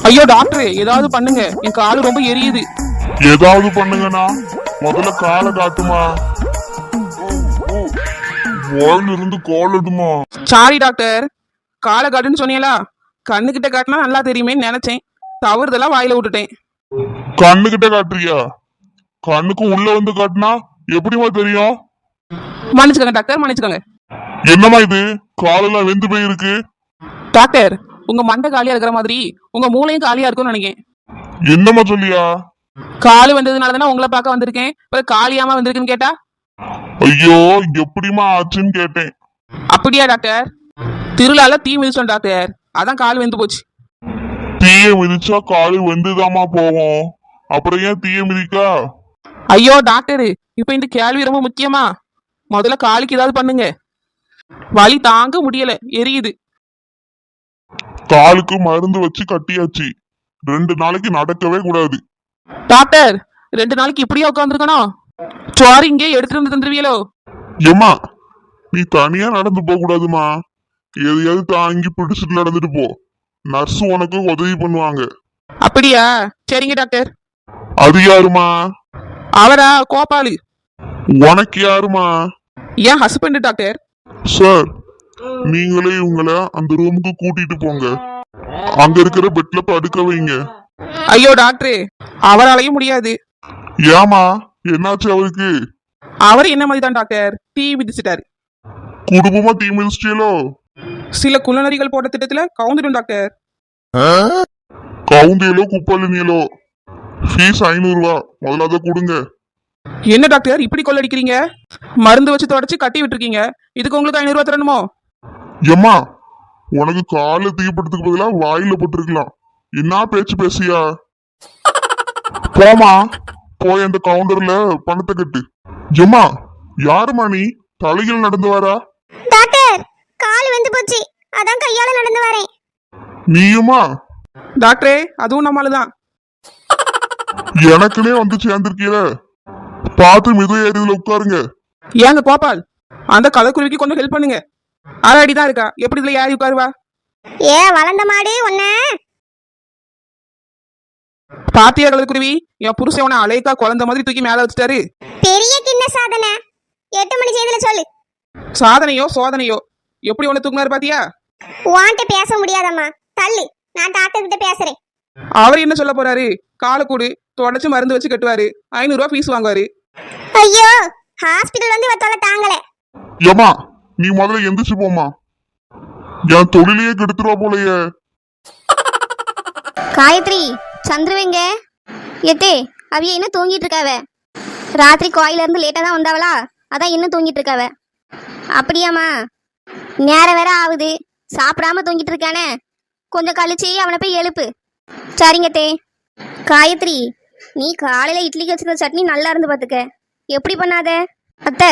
ஐயோ டாக்டர், ஏதாவது பண்ணுங்க, என் காலு ரொம்ப எரியுது. ஏதாவது பண்ணுங்கண்ணா, முதல்ல காலை காட்டுமா, வாயில இருந்து கால் எடுமா. சாரி டாக்டர், காலை காட்டுன்னு சொன்னீங்களா? கண்ணுகிட்ட காட்டினா நல்லா தெரியுமேன்னு நினைச்சேன், தவறுதெல்லாம் வாயில விட்டுட்டேன். கண்ணுகிட்ட காட்டுறியா? கண்ணுக்கு உள்ள வந்து காட்டினா எப்படிமா தெரியும்? மன்னிச்சுக்கோங்க டாக்டர், மன்னிச்சுக்கோங்க. என்னம்மா இது, காலெல்லாம் வெந்து போயிருக்கு. டாக்டர், உங்க மண்டை காலியா இருக்கிற மாதிரி உங்க மூளையும் காலியா இருக்கும்னு நினைக்கிறேன். என்னம்மா சொல்லியா? காலு வந்ததுனால தானே உங்களை பார்க்க வந்திருக்கேன், அப்புறம் காலியாம வந்திருக்குன்னு கேட்டா? ஐயோ, எப்படிமா ஆச்சுன்னு கேட்டேன். அப்படியா டாக்டர்? திருவிழால தீ மிதிச்சோம் டாக்டர், அதான் கால் வெந்து போச்சு. தீய மிதிச்சா காலு வெந்துதாமா போவோம், அப்புறம் ஏன் தீய மிதிக்கா? ஐயோ டாக்டர், இப்ப இந்த கேள்வி ரொம்ப முக்கியமா? முதல்ல காலுக்கு ஏதாவது பண்ணுங்க, வலி தாங்க முடியல, எரியுது. காலுக்கு மருந்து வச்சு கட்டியாச்சு, 2 நாளைக்கு நடக்கவே கூடாது. டாக்டர், 2 நாளைக்கு இப்படியே உட்காந்துருக்கணும்? சோறு இங்கே எடுத்துட்டு வந்து தந்துருவீங்களோ? ஏம்மா, நீ தனியா நடந்து போக கூடாதுமா, எதையாவது தாங்கி பிடிச்சிட்டு நடந்துட்டு போ, நர்ஸ் உனக்கு உதவி பண்ணுவாங்க. அப்படியா? சரிங்க டாக்டர். அது யாருமா? அவரா? கோபாலு. உனக்கு யாருமா? என் ஹஸ்பண்ட் டாக்டர். சார், நீங்களே இவங்களை அந்த ரூமுக்கு கூட்டிட்டு போங்க, அங்க இருக்கிற பெட்ல படுக்க வைங்க. ஐயோ டாக்டர், அவராலையும் முடியாது. ஏமா, என்னாச்சு அவருக்கு? அவர் என்ன மாதிரி தான் டாக்டர், தீ விதிச்சிட்டாரு. குடும்பமா தீ மிதிச்சிட்டீங்களோ? சில குள்ளநரிகள் போட்ட திட்டத்துல கவுந்துடும் டாக்டர். கவுந்தியலோ குப்பலினியலோ, ஃபீஸ் 500 ரூபா, முதல்ல அதை கொடுங்க. என்ன டாக்டர் இப்படி கொள்ளடிக்கிறீங்க? மருந்து வச்சு தொடச்சு கட்டி விட்டுருக்கீங்க, இதுக்கு உங்களுக்கு 500 ரூபா தரணுமோ? ஏம்மா, உனக்கு கால தீப்படுறதுக்கு பதிலா வாயில போட்டுருக்கலாம், என்ன பேச்சு பேசியா? போமா, போய் அந்த கவுண்டர்ல பணத்தை கட்டு. ஏம்மா, யாருமா நீ, தலையில் நடந்து வரா? டாக்டர், கால் வெந்து போச்சு, அதான் கையால நடந்து வரேன். நீயுமா? டாக்டரே, அதுவும் நம்மளுதான். எனக்குனே வந்து சேர்ந்திருக்கீல, பார்த்து மித ஏறியதுல உட்காருங்க. ஏங்க கோபால், அந்த கலக்குருவிக்கு கொஞ்சம் ஹெல்ப் பண்ணுங்க. அரை அடிதான் இருக்கா, எப்படி இதுல ஏறி உட்காருவா? ஏ வளர்ந்த மாடு ஒன்ன. பாத்தியா கலக்குருவி, என் புருஷன் உன அலைக்கா குழந்தை மாதிரி தூக்கி மேல வச்சுட்டாரு. பெரிய கிண்ண சாதனை, 8 மணி செய்தில சொல்லு. சாதனையோ சோதனையோ, எப்படி உன தூக்குனாரு பாத்தியா? வாண்ட பேச முடியாதம்மா, தள்ளு, நான் டாக்டர் கிட்ட பேசுறேன். அவர் என்ன சொல்ல போறாரு? காலை கூடு தொடச்சு மருந்து வச்சு கட்டுவாரு, 500 ரூபா ஃபீஸ் வாங்குவாரு. ஐயோ, ஹாஸ்பிடல் வந்து வத்தோல தாங்கல. ஏமா, நீ முதல்ல எந்திரிச்சு போமா, என் தொழிலையே கெடுத்துருவா போலயே. காயத்ரி, சந்துருவீங்க எத்தே, அவிய இன்னும் தூங்கிட்டு இருக்காவ. ராத்திரி கோயில இருந்து லேட்டா தான் வந்தாவளா, அதான் இன்னும் தூங்கிட்டு இருக்காவ. அப்படியாம்மா? நேரம் வேற ஆகுது, சாப்பிடாம தூங்கிட்டு இருக்கானே, கொஞ்சம் கழிச்சு அவனை போய் எழுப்பு. சரிங்க தே. காயத்ரி, நீ காலையில இட்லிக்கு வச்சிருந்த சட்னி நல்லா இருந்து பாத்துக்க, எப்படி பண்ணாத? அத்தை,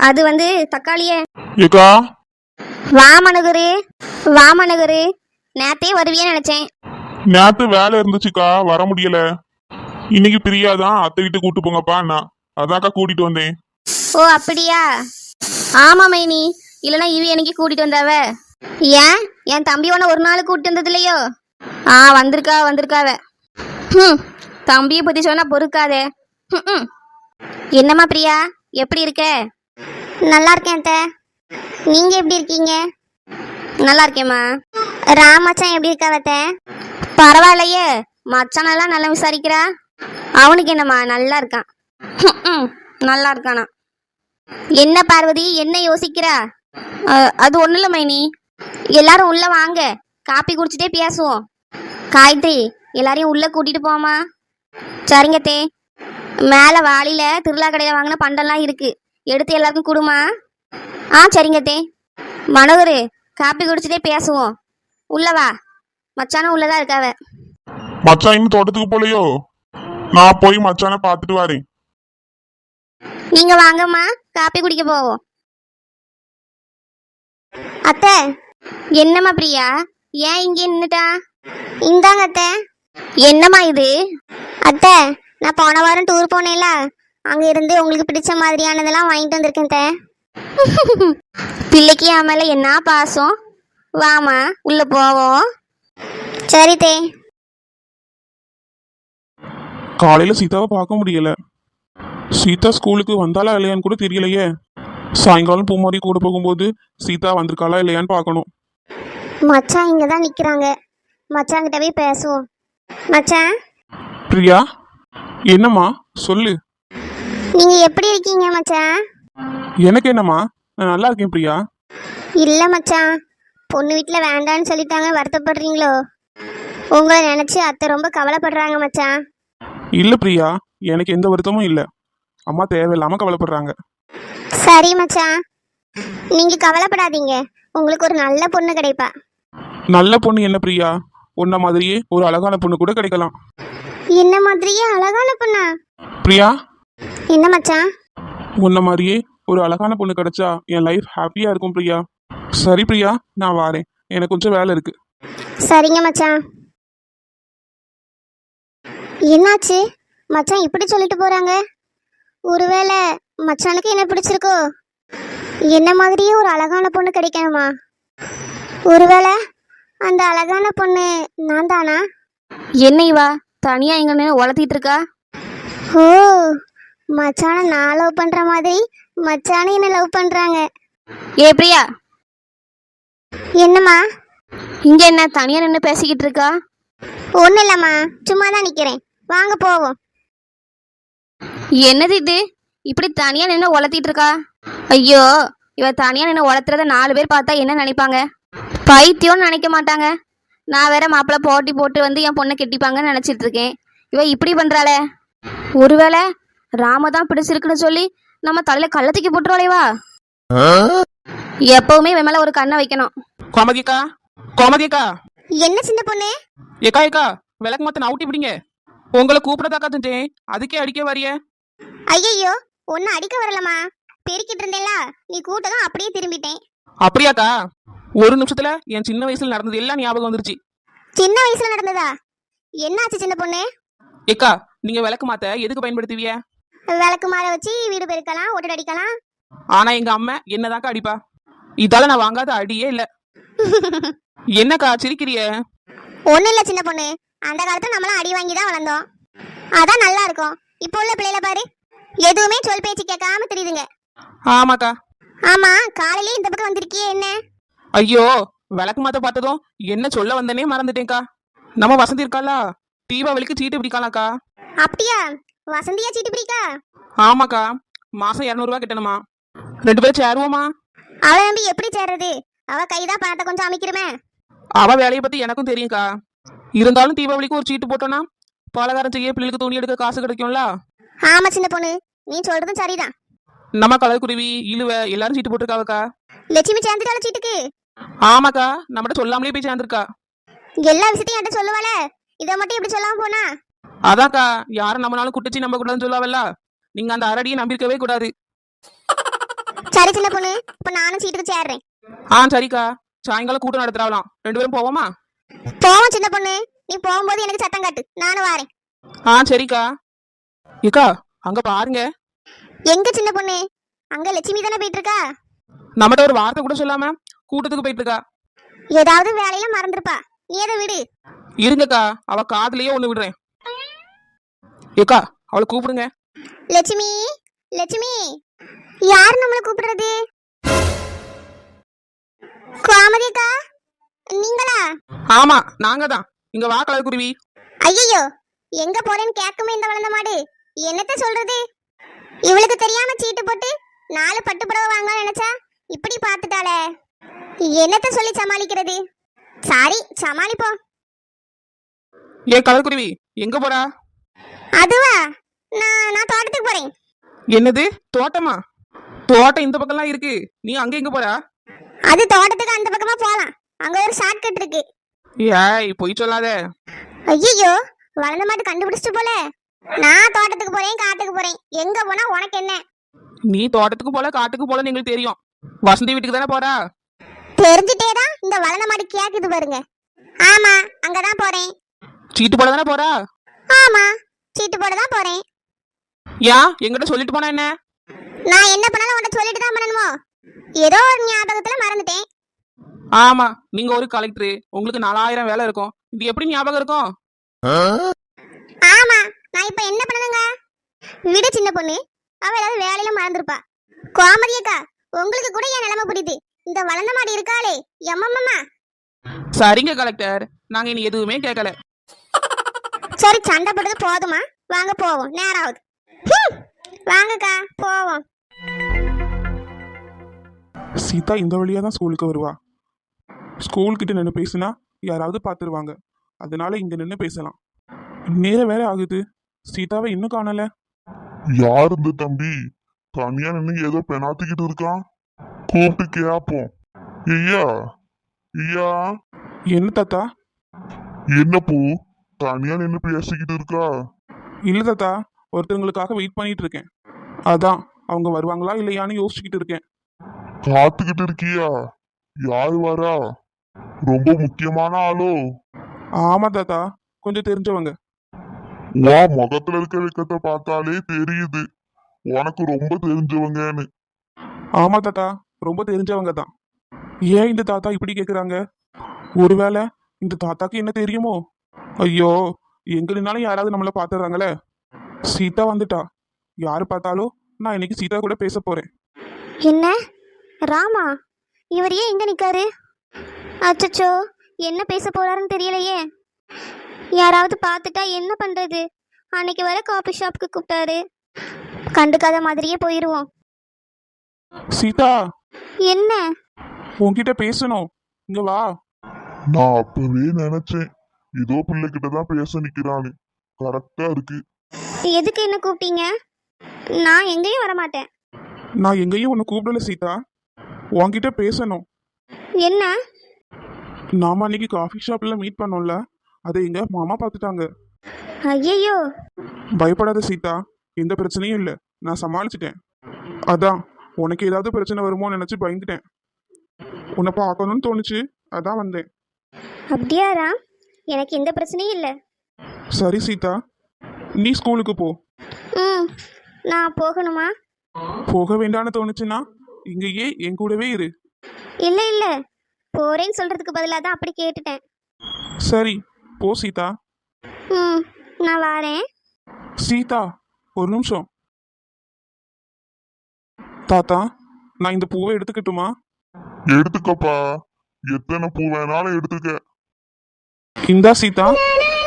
அது வந்து தக்காளிய. ஏக்கா, வாமனகுரு, வாமனகுரு, நேத்தே வருவியன்னு நினைச்சேன். நேத்து வேலை இருந்துச்சுக்கா, வர முடியல. இன்னைக்கு பிரியாதான் அத்தை வீட்டு கூட்டு போங்கப்பா, நான் அதான்க்கா கூட்டிட்டு வந்தேன். ஓ அப்படியா? ஆமா மைனி, இல்லைன்னா இவி எனக்கு கூட்டிட்டு வந்தாவ. ஏன், என் தம்பி உன ஒரு நாள் கூட்டிட்டு வந்தது இல்லையோ? வந்திருக்காவ. தம்பியை பத்தி சொன்னா பொறுக்காதே. என்னம்மா பிரியா, எப்படி இருக்க? நல்லா இருக்கேன் அத்தை, நீங்க எப்படி இருக்கீங்க? நல்லா இருக்கேம்மா. ராமச்சான் எப்படி இருக்கா அத்தை? பரவாயில்லையே, மச்சானெல்லாம் நல்லா விசாரிக்கிறா. அவனுக்கு என்னம்மா, நல்லா இருக்கான். நல்லா இருக்கானா? என்ன பார்வதி, என்ன யோசிக்கிறா? அது ஒன்றும் இல்லை மைனி, எல்லாரும் உள்ள வாங்க, காப்பி குடிச்சிட்டே பேசுவோம். காயத்ரி, எல்லாரையும் உள்ள கூட்டிட்டு போமா. சரிங்க தே. மேலே வாளியில திருவிழா கடையில் வாங்கின பண்டெல்லாம் இருக்கு, எடுத்து எல்லாருக்கும் கொடுமா. சரிங்க தே. மனோகரு, காப்பி குடிச்சிட்டே பேசுவோம், உள்ளவா. மச்சானும் உள்ளதான் இருக்காவ. மச்சான் இன்னும் தோட்டத்துக்கு போலையோ? நான் போய் மச்சானை பார்த்துட்டு வரேன். நீங்க வாங்கம்மா, காப்பி குடிக்க போவோம். அத்தை, என்னம்மா பிரியா, ஏன் இங்கே நின்னுட்டா? இந்தாங்க அத்தை. என்னம்மா இது? அத்தை, நான் போன வாரம் டூர் போனேன்ல, அங்க இருந்து உங்களுக்கு பிடிச்ச மாதிரியானதெல்லாம் வாங்கிட்டு வந்திருக்கேன் அத்தை. பிள்ளைக்கு என் மேல என்ன பாசம். வாமா, உள்ள போவோம். சரி தே. காலையில சீதாவை பார்க்க முடியல. சீதா ஸ்கூலுக்கு வந்தாளா இல்லையான்னு கூட தெரியலையே. சாயங்காலம் பூமாரி கூட போகும்போது சீதா வந்திருக்காளா இல்லையான்னு பார்க்கணும். மச்சான் இங்க தான் நிக்கிறாங்க. மச்சான் கிட்ட போய் பேசுவோம். மச்சான், பிரியா, என்னம்மா சொல்லு. நீங்க எப்படி இருக்கீங்க மச்சான்? எனக்கு என்னம்மா, நான் நல்லா இருக்கேன் பிரியா. இல்ல மச்சான், பொண்ணு வீட்டுல வேண்டான்னு சொல்லிட்டாங்க. வருத்தப்படுறீங்களோ? உங்களை நினைச்சு அத்தை ரொம்ப கவலைப்படுறாங்க மச்சான். இல்ல பிரியா, எனக்கு எந்த வருத்தமும் இல்லை. அம்மா தேவையில்லாம கவலைப்படுறாங்க. சரி மச்சான், நீங்க கவலைப்படாதீங்க. உங்களுக்கு ஒரு நல்ல பொண்ணு கிடைப்பா. நல்ல பொண்ணு என்ன பிரியா? உன்ன மாதிரியே ஒரு அழகான பொண்ணு கூட கிடைக்கலாம். என்ன மாதிரியே அழகான பொண்ணா? பிரியா, என்ன மச்சான்? உன்ன மாதிரியே ஒரு அழகான பொண்ணு கிடைச்சா என் லைஃப் ஹாப்பியா இருக்கும் பிரியா. சரி பிரியா, நான் வாரேன். எனக்கு கொஞ்சம் வேலை இருக்கு. சரிங்க மச்சான். என்னாச்சு மச்சான் இப்படி சொல்லிட்டு போறாங்க? ஒருவேளை மச்சானுக்கு என்ன பிடிச்சிருக்கோ? என்ன மாதிரியே ஒரு அழகான பொண்ணு கிடைக்கணுமா? ஒருவேளை அந்த அழகான பொண்ணு நான் தானா? என்ன இவா தனியா எங்க உளத்திட்டு இருக்கா? ஓ, மச்சான நான் லவ் பண்ற மாதிரி மச்சான என்ன லவ் பண்றாங்க. ஏ பிரியா, என்னம்மா இங்க என்ன தனியா நின்று பேசிக்கிட்டு இருக்கா? ஒன்றும் இல்லைம்மா, சும்மா தான் நிற்கிறேன். வாங்க போவோம். என்னது இது, இப்படி தனியா நின்று உளத்திட்டு இருக்கா? ஐயோ, இவ தனியா நின்று உளத்துறத 4 பேர் பார்த்தா என்ன நினைப்பாங்க? பைத்தியம்னு நினைக்க மாட்டாங்க. நான் வேற மாப்பிள்ளை போட்டி போட்டு வந்து என் பொண்ணை கெட்டிப்பாங்கன்னு நினச்சிட்டு இருக்கேன். இவ இப்படி பண்றாளே. ஒருவேளை ராம தான் பிடிச்சிருக்குன்னு சொல்லி நம்ம தலையில கள்ளத்துக்கு போட்டுருவாளேவா? எப்பவுமே இவன் மேல ஒரு கண்ணை வைக்கணும். கோமதிக்கா, கோமதிக்கா, என்ன சின்ன பொண்ணு? ஏக்கா ஏக்கா, விளக்கு மத்த நவுட்டி விடுங்க. உங்களை கூப்பிடதாக்கா செஞ்சேன், அதுக்கே அடிக்க வரிய. ஐயோ, ஒன்னு அடிக்க வரலமா, பெருக்கிட்டு இருந்தேல, நீ கூட்டதும் அப்படியே திரும்பிட்டேன். அப்படியாக்கா? ஒரு நிமிஷத்துல என் சின்ன வயசுல நடந்தது எல்லாம் ஞாபகம் வந்துருச்சு. சின்ன வயசுல நடந்ததா? என்னாச்சு சின்ன பொண்ணு? ஏக்கா, நீங்க விளக்கு மாத்த எதுக்கு பயன்படுத்துவிய? விளக்கு மாற வச்சு வீடு பெருக்கலாம், ஓட்டு அடிக்கலாம். ஆனா எங்க அம்மா என்னதாக்கா அடிப்பா. இதால நான் வாங்காத அடியே இல்ல. என்னக்கா சிரிக்கிறிய? ஒண்ணு இல்ல சின்ன பொண்ணு, அந்த காலத்துல நம்மளும் அடி வாங்கி தான் வளர்ந்தோம். அதான் நல்லா இருக்கும். இப்போ உள்ள பிள்ளைல பாரு, எதுவுமே சொல் பேச்சு கேட்காம தெரியுதுங்க. ஆமாக்கா. ஆமா, காலையிலே இந்த பக்கம் வந்திருக்கியே என்ன? ஐயோ, விளக்கு மாத்த பார்த்ததும் என்ன சொல்ல வந்தனே மறந்துட்டேன்க்கா. நம்ம வசந்தி இருக்காளா, தீபாவளிக்கு சீட்டு பிடிக்கலாம்க்கா. அப்படியா? வசந்தியா சீட்டு பிடிக்கா? ஆமாக்கா, மாசம் 200 ரூபா கட்டணுமா. 2 பேரும் சேருவோமா? அவளை நம்பி எப்படி சேர்றது? அவ கைதான் பணத்தை கொஞ்சம் அமைக்கிறமே. அவ வேலையை பத்தி எனக்கும் தெரியும்க்கா. இருந்தாலும் தீபாவளிக்கு ஒரு சீட்டு போட்டோம்னா பலகாரம் செய்ய, பிள்ளைகளுக்கு துணி எடுக்க காசு கிடைக்கும்ல. ஆமா சின்ன பொண்ணு, நீ சொல்றதும் சரிதான். நம்ம கலர்குருவி, இழுவ எல்லாரும் சீட்டு போட்டிருக்காவக்கா. லட்சுமி சேர்ந்துட்டால சீட்டுக்கு? ஆமாக்கா, நம்மகிட்ட சொல்லாமலே போய் சேர்ந்திருக்கா. எல்லா விஷயத்தையும் என்கிட்ட சொல்லுவாள, இதை மட்டும் இப்படி சொல்லாம போனா? அதான்க்கா, யாரும் நம்மளாலும் குட்டிச்சு நம்ப கூடாதுன்னு சொல்லாவல்ல. நீங்க அந்த அரடியை நம்பிஇருக்கவே கூடாது. சரி சின்ன பொண்ணு, இப்ப நானும் சீட்டுக்கு சேர்றேன். சரிக்கா, சாயங்காலம் கூட்டம் நடத்துறாவலாம். 2 பேரும் போவோமா? போவோம் சின்ன பொண்ணு, நீ போகும்போது எனக்கு சத்தம் காட்டு, நானும் வாரேன். சரிக்கா. ஏக்கா, அங்க பாருங்க. எங்க சின்ன பொண்ணு? அங்க லட்சுமி தானே போயிட்டு இருக்கா? நம்மகிட்ட ஒரு வார்த்தை கூட சொல்லாம கூட்டத்துக்கு போயிட்டு இருக்கா. ஏதாவது வேலையில மறந்துருப்பா, நீ எதை விடு. இருங்கக்கா, அவ காதுலயே ஒண்ணு விடுறேன். ஏக்கா, அவளை கூப்பிடுங்க. லட்சுமி, லட்சுமி. யார் நம்மள கூப்பிடுறது? கோமதிக்கா, நீங்களா? ஆமா, நாங்க தான். இங்க வா கலர்குருவி. ஐயோ, எங்க போறேன்னு கேட்குமே இந்த வளர்ந்த மாடு. என்னத்த சொல்றது? இவளுக்கு தெரியாம சீட்டு போட்டு 4 பட்டு புடவை வாங்க நினைச்சா இப்படி பாத்துட்டாளே. என்னத்த சொல்லி சமாளிக்கிறது? சாரி, சமாளிப்போம். ஏ கலர்குருவி, எங்க போறா? அதுவா, நான் தோட்டத்துக்கு போறேன். என்னது தோட்டமா? தோட்டம் இந்த பக்கம்லாம் இருக்கு, நீ அங்க எங்க போறா? அது தோட்டத்துக்கு அந்த பக்கமா போலாம், அங்க ஒரு ஷார்ட் கட் இருக்கு. ஏய், பொய் சொல்லாத. ஐயோ, வளர்ந்த மாட்டு கண்டுபிடிச்சிட்டு போல. நான் தோட்டத்துக்கு போறேன், காட்டுக்கு போறேன். எங்க போனா உனக்கு என்ன? நீ தோட்டத்துக்கு போல காட்டுக்கு போல எங்களுக்கு தெரியும். வசந்தி வீட்டுக்கு தானே போறா? தெரிஞ்சுட்டேதான் இந்த வளர்ந்த மாடு கேக்குது பாருங்க. ஆமா, அங்கதான் போறேன். சீட்டு போட தானே போறா? ஆமா, சீட்டு போட தான் போறேன். ஏன் எங்கிட்ட சொல்லிட்டு போனா என்ன? நான் என்ன பண்ணாலும் உன்கிட்ட சொல்லிட்டு தான் பண்ணணுமோ? ஏதோ ஒரு ஞாபகத்துல மறந்துட்டேன். ஆமா, நீங்க ஒரு கலெக்டர், உங்களுக்கு 4000 வேலை இருக்கும். இது எப்படி ஞாபகம் இருக்கும்? ஆமா, நான் இப்ப என்ன பண்ணணுங்க? விடு சின்ன பொண்ணு, அவ ஏதாவது வேலையில மறந்துருப்பா. கோமதி அக்கா, உங்களுக்கு கூட என் நிலைமை புரியுது. இந்த வளர்ந்த மாடி இருக்காளே, எம்மம்மா. சரிங்க கலெக்டர், நாங்க இனி எதுவுமே கேட்கல. சரி, சண்டை போட்டது போதுமா? வாங்க போவோம், நேரம் ஆகுது. வாங்கக்கா போவோம். சீதா இந்த வழியா தான் ஸ்கூலுக்கு வருவா. ஸ்கூல் கிட்ட நின்று பேசினா யாராவது பார்த்துருவாங்க. அதனால இங்க நின்று பேசலாம். நேரம் வேற ஆகுது. சீதாவை இன்னும் காணல. யார் இந்த தம்பி தனியா நின்னு ஏதோ பெனாத்திக்கிட்டு இருக்கான்? கூப்பிட்டு கேப்போம். ஐயா ஐயா, என்ன தாத்தா? என்ன பூ தனியா நின்னு பேசிக்கிட்டு இருக்கா? இல்ல தாத்தா, ஒருத்தவங்களுக்காக வெயிட் பண்ணிட்டு இருக்கேன். அதான் அவங்க வருவாங்களா இல்லையான்னு யோசிச்சுக்கிட்டு இருக்கேன். காத்துக்கிட்டு இருக்கியா? யாரு வரா? ரொம்ப முக்கியமான ஆளோ? ஆமா தாத்தா, கொஞ்சம் தெரிஞ்சவங்க. வா, முகத்துல இருக்க வெக்கத்தை பார்த்தாலே தெரியுது உனக்கு ரொம்ப தெரிஞ்சவங்கன்னு. ஆமா தாத்தா, ரொம்ப தெரிஞ்சவங்க தான். ஏன் இந்த தாத்தா இப்படி கேக்குறாங்க? ஒருவேளை இந்த தாத்தாக்கு என்ன தெரியுமோ? ஐயோ, எங்கனாலும் யாராவது நம்மள பாத்துறாங்களே. சீதா வந்துட்டா. யாரு பார்த்தாலும் நான் இன்னைக்கு சீதா கூட பேச போறேன். என்ன ராமா, இவர் ஏன் இங்க நிக்காரு? அச்சச்சோ, என்ன பேச போறாருன்னு தெரியலையே. யாராவது பார்த்துட்டா என்ன பண்றது? அன்னைக்கு வர காபி ஷாப்புக்கு கூப்பிட்டாரு. கண்டுக்காத மாதிரியே போயிருவோம். சீதா, என்ன? உன்கிட்ட பேசணும், இங்க வா. நான் அப்பவே நினைச்சேன் ஏதோ பிள்ளைகிட்ட தான் பேச நிக்கிறான்னு. கரெக்டா இருக்கு. எதுக்கு என்ன கூப்பிட்டீங்க? நான் எங்கேயும் வர மாட்டேன். நான் எங்கேயும் உன்னை கூப்பிடல சீதா, உன்கிட்ட பேசணும். என்ன? நாம அன்னைக்கு காஃபி ஷாப்ல மீட் பண்ணோம்ல, அதை எங்க மாமா பார்த்துட்டாங்க. ஐயையோ. பயப்படாத சீதா, எந்த பிரச்சனையும் இல்லை, நான் சமாளிச்சிட்டேன். அதான் உனக்கு ஏதாவது பிரச்சனை வருமோன்னு நினைச்சு பயந்துட்டேன். உன்னை பார்க்கணும்னு தோணுச்சு, அதான் வந்தேன். அப்படியா ராம்? எனக்கு எந்த பிரச்சனையும் இல்லை. சரி சீதா, நீ ஸ்கூலுக்கு போ. ம், நான் போகணுமா? போக வேண்டாம்னு தோணுச்சுன்னா இங்கேயே என் கூடவே இரு. இல்லை இல்லை, போறேன்னு சொல்றதுக்கு பதிலாக தான் அப்படி கேட்டுட்டேன். சரி போ சீதா. ம், நான் வரேன். சீதா, ஒரு நிமிஷம். தாத்தா, நான் இந்த பூவை எடுத்துக்கட்டுமா? எடுத்துக்கப்பா, எத்தனை பூ வேணாலும் எடுத்துக்க. இந்தா சீதா,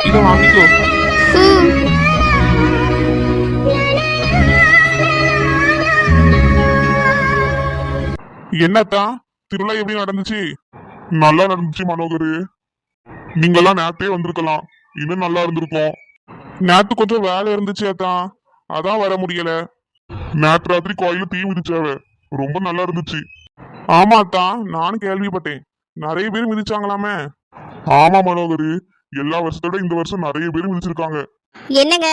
இதை வாங்கிக்கோ. ம். என்னத்தான் திருவிழா எப்படி நடந்துச்சு? நல்லா நடந்துச்சு மனோகரு. நீங்கெல்லாம் நேத்தே வந்திருக்கலாம், இன்னும் நல்லா இருந்திருக்கும். நேத்து கொஞ்சம் வேலை இருந்துச்சு அத்தான், அதான் வர முடியல. நேற்று ராத்திரி கோயில தீ மிதிச்சாவ, ரொம்ப நல்லா இருந்துச்சு. ஆமா அத்தான், நானும் கேள்விப்பட்டேன், நிறைய பேர் மிதிச்சாங்களாமே. ஆமா மனோகரு, எல்லா வருஷத்தோட இந்த வருஷம் நிறைய பேர் மிதிச்சிருக்காங்க. என்னங்க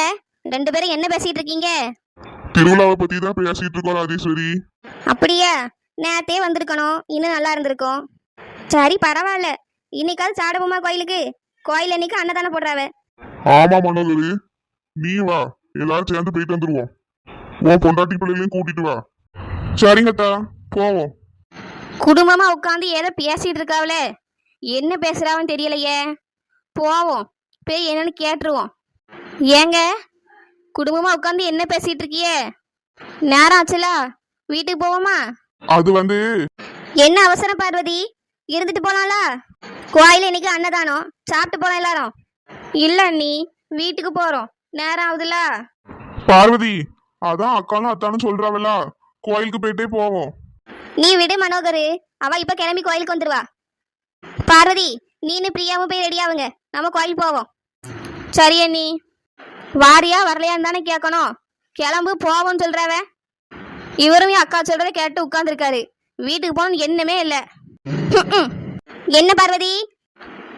ரெண்டு பேரும் என்ன பேசிட்டு இருக்கீங்க? திருவிழாவை பத்தி தான் பேசிட்டு இருக்கோம் ராஜேஸ்வரி. அப்படியா? நேத்தே வந்திருக்கணும், இன்னும் நல்லா இருந்திருக்கும். சரி பரவாயில்ல, இன்னைக்காவது சாடபோமா கோயிலுக்கு? கோயில் இன்னைக்கு அன்னதானம் போடுறாவ. ஆமா மனோகரு, நீ வா, எல்லாரும் சேர்ந்து போயிட்டு வந்துருவோம். உன் பொண்டாட்டி பிள்ளைகளையும் கூட்டிட்டு வா. சரிங்கத்தா, போவோம். குடும்பமா உட்காந்து ஏதோ பேசிட்டு இருக்காவல, என்ன பேசுறாவன்னு தெரியலையே. போவோம், போய் என்னன்னு கேட்டுருவோம். ஏங்க குடும்பமா உட்காந்து என்ன பேசிட்டு இருக்கியே? நேரம் ஆச்சுலா, வீட்டுக்கு போவோமா? அது வந்து என்ன அவசரம் பார்வதி? இருந்துட்டு போலாம்ல? கோயில இன்னைக்கு அன்னதானம், சாப்பிட்டு போலாம் எல்லாரும். இல்ல நீ வீட்டுக்கு போறோம், நேரம் ஆகுதுல. பார்வதி, அதான் அக்காலும் அத்தானும் சொல்றாவல, கோயிலுக்கு போயிட்டே போவோம். நீ விடு மனோகரு, அவ இப்ப கிளம்பி கோயிலுக்கு வந்துருவா. பார்வதி, நீனு பிரியாவும் போய் ரெடி ஆகுங்க, நம்ம கோயில் போவோம். சரி அண்ணி. வாரியா வரலையான்னு தானே கேட்கணும். கிளம்பு போவோம்னு சொல்றாவ. இவரும் என் அக்கா சொல்றத கேட்டு உட்கார்ந்துருக்காரு. வீட்டுக்கு போகணும்னு எண்ணமே இல்லை. என்ன பார்வதி?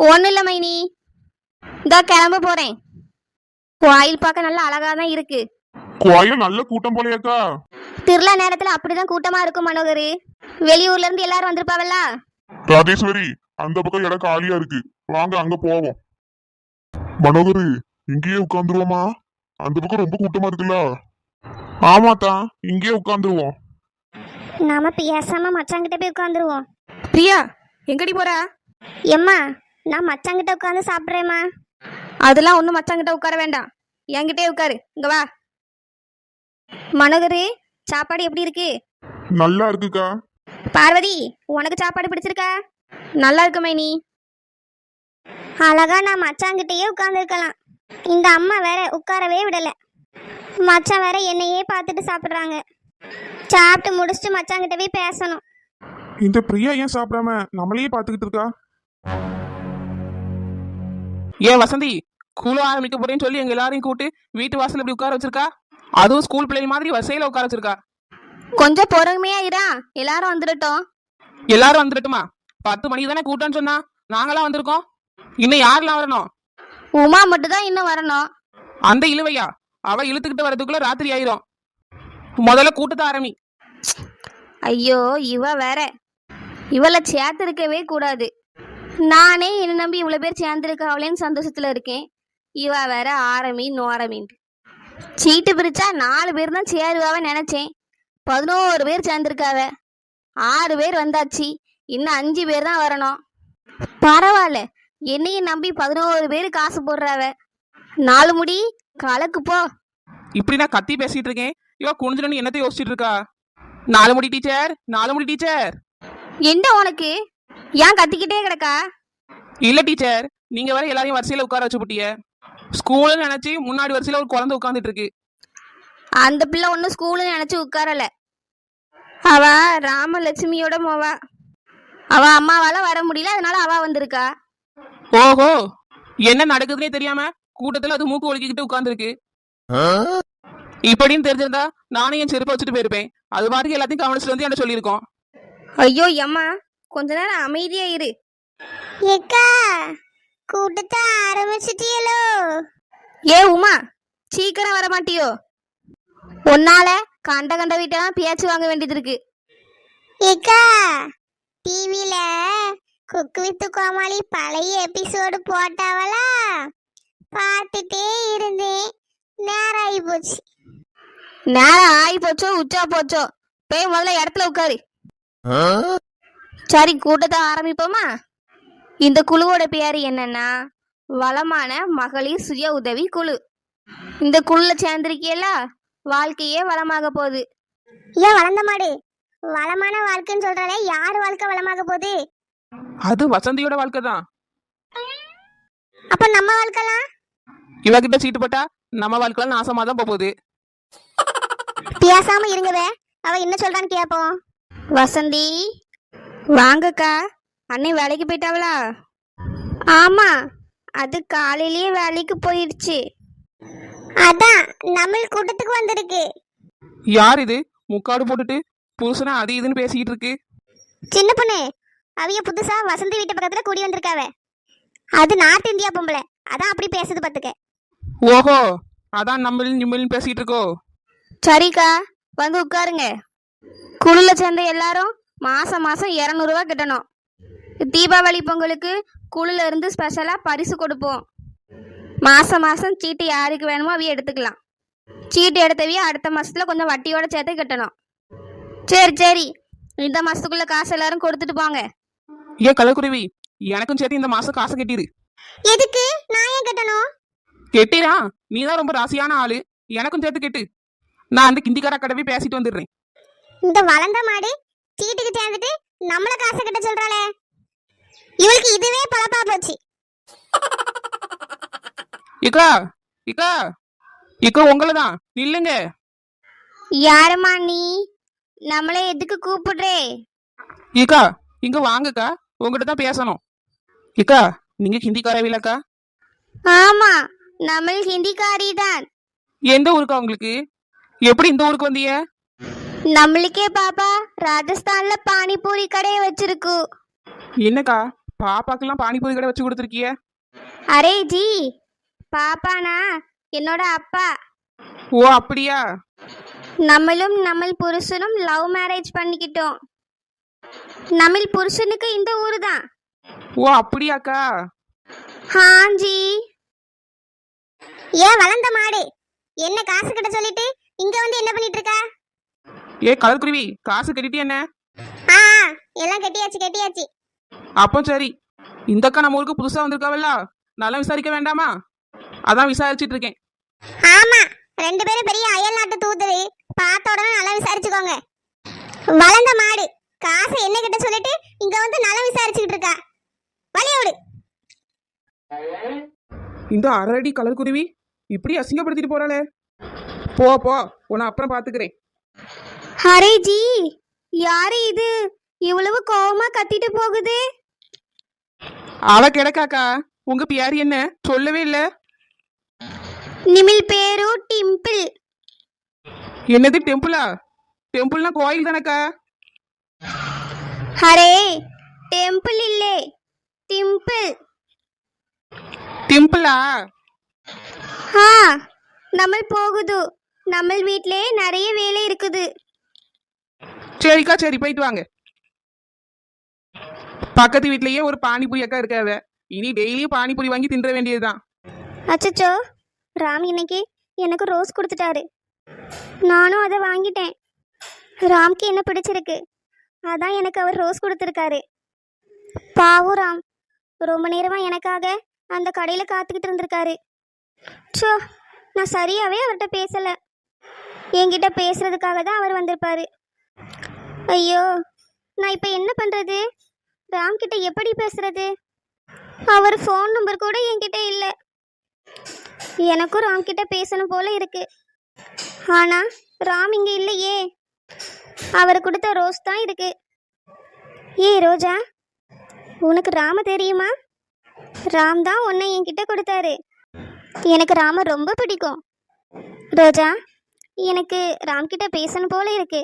ஒன்றும் இல்லை மைனி, இதோ கிளம்ப போறேன். கோயில் பார்க்க நல்லா அழகா தான் இருக்கு. கோயில் நல்ல கூட்டம் போலையாக்கா? திருவிழா நேரத்துல அப்படிதான் கூட்டமா இருக்கும் மனோகரு. வெளியூர்ல இருந்து எல்லாரும் வந்திருப்பாவல்ல. ராஜேஸ்வரி, அந்த பக்கம் இடம் காலியா இருக்கு, வாங்க அங்க போவோம். மனோகரு, இங்கேயே உட்காந்துருவோமா? அந்த பக்கம் ரொம்ப கூட்டமா இருக்குல்ல. ஆமாத்தான், இங்கேயே உட்காந்துருவோம். நாம பேசாம மச்சாங்கிட்ட போய் உட்காந்துருவோம். பிரியா, எங்கடி போற? எம்மா, நான் மச்சாங்கிட்ட உட்காந்து சாப்பிட்றேம்மா. அதெல்லாம் ஒன்றும் மச்சாங்கிட்ட உட்கார வேண்டாம், என்கிட்டே உட்காரு. இங்க வா. மனோகரு, சாப்பாடு எப்படி இருக்கு? நல்லா இருக்குக்கா. பார்வதி, உனக்கு சாப்பாடு பிடிச்சிருக்கா? நல்லா இருக்கு மைனி. அழகா நான் மச்சாங்கிட்டயே உட்காந்துருக்கலாம். இந்த அம்மா வேற உட்காரவே விடல. மச்சான் வேற என்னையே பார்த்துட்டு சாப்பிட்றாங்க. சாப்பிட்டு முடிச்சுட்டு மச்சாங்கிட்ட போய் பேசணும். இந்த பிரியா ஏன் சாப்பிடாம நம்மளையே பார்த்துக்கிட்டு இருக்கா? ஏன் வசந்தி, ஸ்கூல் ஆரம்பிக்க போறேன்னு சொல்லி எங்க எல்லாரையும் கூட்டு வீட்டு வாசல் இப்படி உட்கார வச்சிருக்கா? அதுவும் ஸ்கூல் பிள்ளை மாதிரி வசையில உட்கார வச்சிருக்கா. கொஞ்சம் பொறுமையா இரா, எல்லாரும் வந்துடட்டும். எல்லாரும் வந்துடட்டுமா? 10 மணிக்கு தானே கூட்டம்னு சொன்னா, நாங்களாம் வந்திருக்கோம். இன்னும் யாரெல்லாம் வரணும்? உமா மட்டும் தான் இன்னும் வரணும். அந்த இழுவையா, அவ இழுத்துக்கிட்டு வரதுக்குள்ள ராத்திரி ஆயிரும். முதல்ல கூட்டத்தை ஆரம்பி. ஐயோ, இவ வேற. இவளை சேர்த்திருக்கவே கூடாது. நானே என்ன நம்பி இவ்வளவு பேர் சேர்ந்திருக்காவளேன்னு சந்தோஷத்துல இருக்கேன். இவ வேற ஆரம்பி நோரமின்ட்டு. சீட்டு பிரிச்சா 4 பேர் தான் சேருவாவ நினைச்சேன். 11 பேர் சேர்ந்திருக்காவ. 6 பேர் வந்தாச்சு, இன்னும் 5 பேர் தான் வரணும். பரவாயில்ல, என்னையும் நம்பி 11 பேர் காசு போடுறாவ. 4 முடி கலக்கு போ. இப்படி நான் கத்தி பேசிட்டு இருக்கேன், இவ குனிஞ்சுன்னு என்னத்தை யோசிச்சுட்டு இருக்கா? 4 முடி டீச்சர், 4 முடி டீச்சர். என்ன உனக்கு? ஏன் கத்திக்கிட்டே கிடக்கா? இல்ல டீச்சர், நீங்க வேற எல்லாரையும் வரிசையில உட்கார வச்சு போட்டிய. ஸ்கூல்னு நினைச்சு முன்னாடி வரிசையில ஒரு குழந்தை உட்கார்ந்துட்டு இருக்கு. அந்த பிள்ளை ஒன்னும் ஸ்கூல்னு நினைச்சு உட்காரல. அவ ராமலட்சுமியோட மோவா. அவ அம்மாவால வர முடியல, அதனால அவ வந்திருக்கா. ஓஹோ, என்ன நடக்குதுன்னே தெரியாம கூட்டத்துல அது மூக்கு ஒழுக்கிக்கிட்டு உட்கார்ந்துருக்கு. இப்படின்னு தெரிஞ்சிருந்தா நானும் என் செருப்பை வச்சுட்டு போயிருப்பேன். அது மாதிரி எல்லாத்தையும் கவனிச்சுட்டு வந்து என்ன சொல்லியிருக்கோம். ஐயோ அம்மா, கொஞ்ச நேரம் அமைதியா இரு. ஏக்கா, கூட்டத்தை ஆரம்பிச்சிட்டியலோ? ஏ உமா, சீக்கிரம் வர மாட்டியோ? உன்னால கண்ட கண்ட வீட்டெல்லாம் பேச்சு வாங்க வேண்டியது இருக்கு. ஏக்கா, டிவில குக்கு வித்து கோமாளி பழைய எபிசோடு போட்டாவளா, பார்த்துட்டே இருந்தேன். நேரம் ஆகி போச்சு. நேரம் ஆகி போச்சோ உச்சா போச்சோ, போய் முதல்ல இடத்துல உட்காரு. சரி, கூட்டத்தை ஆரம்பிப்போமா? இந்த குழுவோட பேரு என்னன்னா வளமான மகளிர் சுய உதவி குழு. இந்த குழுல சேர்ந்திருக்கியல, வாழ்க்கையே வளமாக போகுது. ஏன் வளர்ந்த மாடு வளமான வாழ்க்கைன்னு சொல்றாலே, யார் வாழ்க்கை வளமாக போகுது? அது வசந்தியோட வாழ்க்கை தான். அப்ப நம்ம வாழ்க்கைலாம்? இவகிட்ட சீட்டு போட்டா நம்ம வாழ்க்கைலாம் நாசமா தான் போகுது. பேசாம இருங்கவே, அவ என்ன சொல்றான்னு கேப்போம். வசந்தி, வாங்கக்கா. அன்னை வேலைக்கு போயிட்டாவளா? ஆமா, அது காலையிலேயே வேலைக்கு போயிடுச்சு. அதான் நம்ம கூட்டத்துக்கு வந்திருக்கு. யார் இது முக்காடு போட்டுட்டு புருஷனா அது இதுன்னு பேசிக்கிட்டு இருக்கு? சின்ன பொண்ணு, அவிய புதுசா வசந்தி வீட்டு பக்கத்துல கூடி வந்திருக்காவ. அது நார்த் இந்தியா பொம்பளை, அதான் அப்படி பேசுது பாத்துக்க. ஓஹோ, அதான் நம்மளும் நிம்மலும் பேசிட்டு இருக்கோ. சரிக்கா, வந்து உட்காருங்க. குழுல சேர்ந்த எல்லாரும் மாசம் மாசம் 200 ரூபா கட்டணும். தீபாவளி பொங்கலுக்கு குழுல இருந்து ஸ்பெஷலா பரிசு கொடுப்போம். மாசம் மாசம் சீட்டு யாருக்கு வேணுமோ அவிய எடுத்துக்கலாம். சீட்டு எடுத்தவிய அடுத்த மாசத்துல கொஞ்சம் வட்டியோட சேர்த்து கட்டணும். சரி சரி, இந்த மாசத்துக்குள்ள காசு எல்லாரும் கொடுத்துட்டு போங்க. ஏன் கலக்குருவி, எனக்கும் சேர்த்து இந்த மாசம் காசை கட்டிடு. எதுக்கு நான் ஏன் கட்டணும்? கெட்டிரா, நீதான் ரொம்ப ராசியான ஆளு, எனக்கும் சேர்த்து கெட்டு. நான் அந்த கிந்திக்கார கடவை பேசிட்டு வந்துடுறேன். இந்த வளர்ந்த மாடு சீட்டுக்கு சேர்ந்துட்டு நம்மள காசு கட்ட சொல்றாளே, இவளுக்கு இதுவே பழப்பா போச்சு. இக்கா இக்கா இக்கா, உங்களதான் நில்லுங்க. யாருமா நீ? நம்மளே எதுக்கு கூப்பிடுறே? இக்கா இங்க வாங்கக்கா, உங்ககிட்ட தான் பேசணும். இக்கா, நீங்க ஹிந்திக்காரவில்லக்கா? ஆமா, நம்ம ஹிந்திக்காரி தான். எந்த ஊருக்கா உங்களுக்கு? எப்படி இந்த ஊருக்கு வந்தீங்க? நம்மளுக்கே பாப்பா ராஜஸ்தான்ல பானிபூரி கடையை வச்சிருக்கு. என்னக்கா, பாப்பாக்கெல்லாம் பானிபூரி கடை வச்சு கொடுத்துருக்கிய? அரே ஜி, பாப்பானா என்னோட அப்பா. ஓ அப்படியா? நம்மளும் நம்ம புருஷனும் லவ் மேரேஜ் பண்ணிக்கிட்டோம். நம்ம புருஷனுக்கு இந்த ஊரு தான். ஓ அப்படியாக்கா? ஹாஞ்சி. ஏன் வளர்ந்த மாடு, என்ன காசு கட்ட சொல்லிட்டு இங்க வந்து என்ன பண்ணிட்டு இருக்கா? ஏ கலர்குருவி, காசு கட்டிட்டு என்ன? ஆ, எல்லாம் கட்டியாச்சு கட்டியாச்சு. அப்போ சரி, இந்த அக்கா நம்ம ஊருக்கு புதுசா வந்திருக்காவல்ல, நல்லா விசாரிக்க வேண்டாமா? அதான் விசாரிச்சிட்டு இருக்கேன். ஆமா, 2 பேரும் பெரிய அயல் நாட்டு தூதரு. பார்த்த உடனே நல்லா விசாரிச்சுக்கோங்க. வளர்ந்த மாடு காசை என்ன கிட்ட சொல்லிட்டு இங்க வந்து நல்லா விசாரிச்சுக்கிட்டு இருக்கா. வழிய விடு. இந்த அரடி கலர் குருவி இப்படி அசிங்கப்படுத்திட்டு போறாளே. போ போ, உன்னை அப்புறம் பாத்துக்கிறேன். அரே ஜி, யாரு இது இவ்வளவு கோவமா கத்திட்டு போகுது? அவ கிடக்காக்கா. உங்க பேர் என்ன சொல்லவே இல்ல? நிமில் பேரு டிம்பிள். என்னது டெம்பிளா? டெம்பிள்னா கோயில் தானக்கா? அரே டெம்பிள் இல்லே, டிம்பிள். டிம்பிளா? ஆ, நம்ம போகுது. நம்ம வீட்லயே நிறைய வேலை இருக்குது. சரிக்கா, சரி போயிட்டு வாங்க. பக்கத்து வீட்லயே ஒரு பானிபூரி அக்கா இருக்காவ. இனி டெய்லியும் பானிபூரி வாங்கி தின்ற வேண்டியதுதான். அச்சச்சோ, ராம் இன்னைக்கு எனக்கு ரோஸ் கொடுத்துட்டாரு. நானும் அதை வாங்கிட்டேன். ராம்க்கு என்ன பிடிச்சிருக்கு, அதான் எனக்கு அவர் ரோஸ் கொடுத்துருக்காரு. பாவம் ராம், ரொம்ப நேரமா எனக்காக அந்த கடையில் காத்துக்கிட்டு இருந்திருக்காரு. சோ, நான் சரியாவே அவர்கிட்ட பேசல. என்கிட்ட பேசுறதுக்காக தான் அவர் வந்திருப்பாரு. ஐயோ, நான் இப்போ என்ன பண்றது? ராம் கிட்ட எப்படி பேசுறது? அவர் ஃபோன் நம்பர் கூட என்கிட்ட இல்லை. எனக்கும் ராம் கிட்ட பேசணும் போல இருக்கு. ஆனா ராம் இங்க இல்லையே. அவர் கொடுத்த ரோஸ் தான் இருக்கு. ஏய் ரோஜா, உனக்கு ராம தெரியுமா? ராம் தான் உன்னை என்கிட்ட கொடுத்தாரு. எனக்கு ராம ரொம்ப பிடிக்கும். ரோஜா, எனக்கு ராம் கிட்ட பேசணும் போல இருக்கு.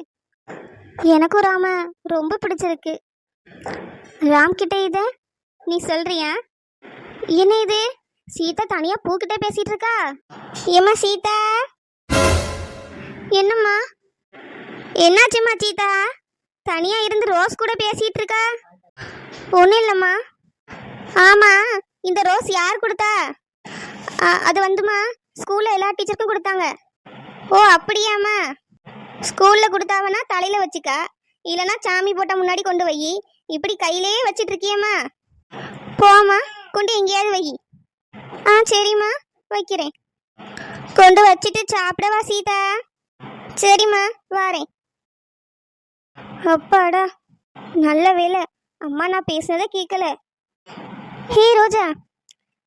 எனக்கும் ராம ரொம்ப பிடிச்சிருக்கு. ராம் கிட்ட இத நீ சொல்றியா? என்ன இது, சீதா தனியா பூக்கிட்ட பேசிட்டு இருக்கா? ஏமா சீதா? என்னம்மா, என்னாச்சும்மா சீதா? தனியா இருந்து ரோஸ் கூட பேசிட்டு இருக்கா? ஒன்றும் இல்லைம்மா. ஆமா, இந்த ரோஸ் யார் கொடுத்தா? அது வந்துமா ஸ்கூல்ல எல்லா டீச்சருக்கும் கொடுத்தாங்க. ஓ அப்படியாம்மா? ஸ்கூல்ல கொடுத்தாவனா தலையில வச்சுக்க, இல்லைன்னா சாமி போட்ட முன்னாடி கொண்டு வை. இப்படி கையிலேயே வச்சிட்டு இருக்கியம்மா. போமா, கொண்டு எங்கேயாவது வை. ஆ சரிம்மா, வைக்கிறேன். கொண்டு வச்சுட்டு சாப்பிடவா சீதா? சரிம்மா, வாரேன். அப்பாடா, நல்ல வேலை அம்மா நான் பேசுனதை கேட்கல. ஹே ரோஜா,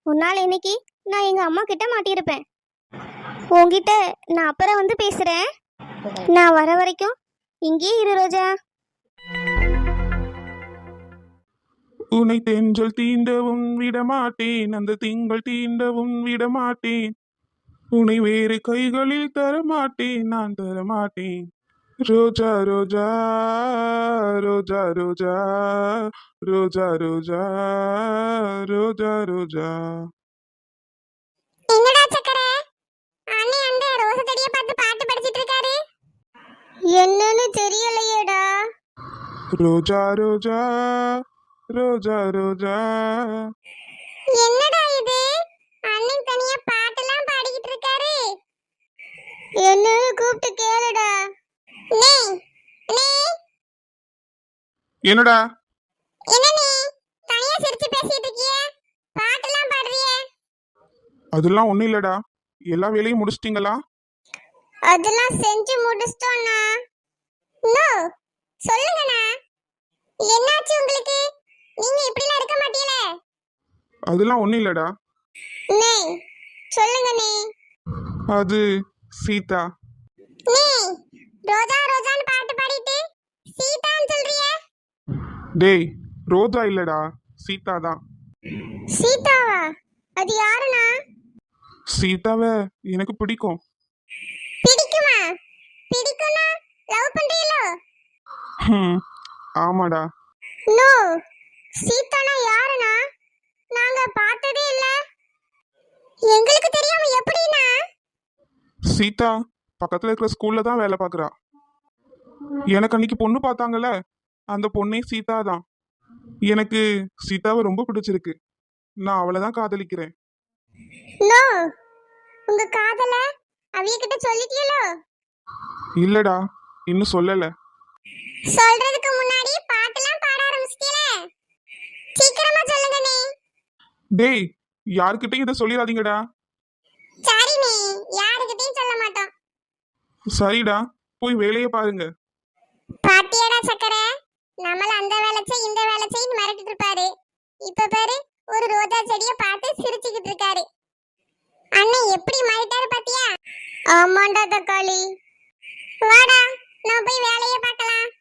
உன்னால் இன்னைக்கு நான் எங்க அம்மா கிட்ட மாட்டியிருப்பேன். உன்கிட்ட நான் அப்புறம் வந்து பேசுறேன். நான் வர வரைக்கும் இங்கேயே இரு ரோஜா. உன்னை தென்றல் தீண்டவும் விடமாட்டேன், அந்த திங்கள் தீண்டவும் விடமாட்டேன். உன்னை வேறு கைகளில் தரமாட்டேன், நான் தரமாட்டேன். ரோஜா ரோஜா ரோஜா ரோஜா ரோஜா ரோஜா ரோஜா ரோஜா. என்னடா சக்கரை, அண்ணே அந்த ரோஸ் செடியை பார்த்து பாட்டு படிச்சிட்டு இருக்காரு. என்னன்னு தெரியலையேடா. ரோஜா ரோஜா ரோஜா ரோஜா. என்னடா இது, அண்ணன் தனியா பாட்டெல்லாம் பாடிக்கிட்டு இருக்காரு. என்னன்னு கூப்பிட்டு கேளுடா. நீ நீ என்னடா? என்ன நீ தனியா சிரிச்சு பேசிட்டு இருக்கிய? பாட்டெல்லாம் பாடுறியே? அதெல்லாம் ஒண்ணும் இல்லடா. எல்லா வேலையும் முடிச்சிட்டீங்களா? அதெல்லாம் செஞ்சு முடிச்சிட்டோம்னா. நோ, சொல்லுங்கண்ணா, என்னாச்சு உங்களுக்கு? நீங்க இப்படிலாம் இருக்க மாட்டீங்களே. அதெல்லாம் ஒண்ணும் இல்லடா. நீ சொல்லுங்க. நீ அது சீதா. நீ ரோஜா ரோஜான்னு பாட்டு பாடிட்டு சீதான்னு சொல்றிய? டேய், ரோஜா இல்லடா, சீதா தான். சீதாவா? அது யாருண்ணா? சீதாவை எனக்கு பிடிக்கும். பிடிக்குமா? பிடிக்கும்னா லவ் பண்றீங்களோ? ஆமாடா. நோ, சீதானா யாருண்ணா? நாங்க பார்த்ததே இல்ல. எங்களுக்கு தெரியாம எப்படிண்ணா? சீதா பக்கத்துல இருக்கிற ஸ்கூல்ல தான் வேலை பார்க்குறா. எனக்கு அன்னைக்கு பொண்ணு பார்த்தாங்கல்ல, அந்த பொண்ணே சீதா தான். எனக்கு சீதாவை ரொம்ப பிடிச்சிருக்கு. நான் அவளை தான் காதலிக்கிறேன். நோ, உங்க காதல அவிய கிட்ட சொல்லிட்டீங்களோ? இல்லடா, இன்னும் சொல்லல. சொல்றதுக்கு முன்னாடி பாட்டெல்லாம் பாட ஆரம்பிச்சிட்டீங்களே. சீக்கிரமா சொல்லுங்க நீ. டேய் யாருக்கிட்டையும் இதை சொல்லிடாதீங்கடா. சரி நீ, யாருக்கிட்டையும் சொல்ல மாட்டோம். சரிடா, போய் வேலையை பாருங்க. பாத்தியாடா சக்கரை, நம்மள அந்த வேலை செய் இந்த வேலை செய்ன்னு மிரட்டிட்டு இருப்பாரு. இப்ப பாரு, ஒரு ரோஜா செடியை பார்த்து சிரிச்சுக்கிட்டு இருக்காரு. அண்ணன் எப்படி மாறிட்டாரு பாத்தியா? ஆமாண்டா தக்காளி. வாடா, நான் போய் வேலையை பார்க்கலாம்.